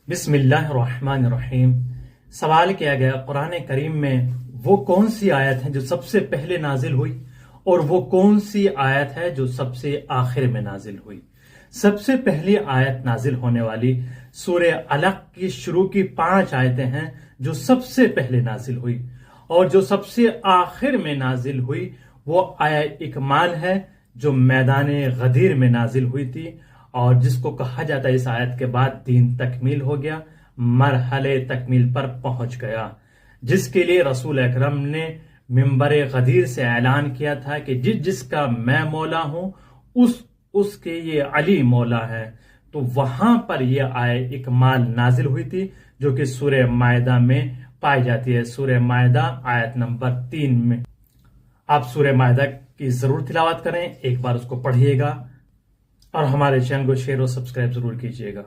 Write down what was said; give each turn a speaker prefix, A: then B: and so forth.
A: بسم اللہ الرحمن الرحیم۔ سوال کیا گیا قرآن کریم میں وہ کون سی آیت ہے جو سب سے پہلے نازل ہوئی اور وہ کون سی آیت ہے جو سب سے آخر میں نازل ہوئی۔ سب سے پہلی آیت نازل ہونے والی سورہ علق کی شروع کی 5 آیتیں ہیں جو سب سے پہلے نازل ہوئی، اور جو سب سے آخر میں نازل ہوئی وہ آیت اکمال ہے جو میدان غدیر میں نازل ہوئی تھی، اور جس کو کہا جاتا ہے اس آیت کے بعد دین تکمیل ہو گیا، مرحلے تکمیل پر پہنچ گیا، جس کے لیے رسول اکرم نے منبر غدیر سے اعلان کیا تھا کہ جس کا میں مولا ہوں اس کے یہ علی مولا ہے۔ تو وہاں پر یہ آیت اکمال نازل ہوئی تھی جو کہ سورہ مائدہ میں پائی جاتی ہے، سورہ مائدہ آیت نمبر 3 میں۔ آپ سورہ مائدہ کی ضرور تلاوت کریں، ایک بار اس کو پڑھیے گا، اور ہمارے چینل کو شیئر اور سبسکرائب ضرور کیجیے گا۔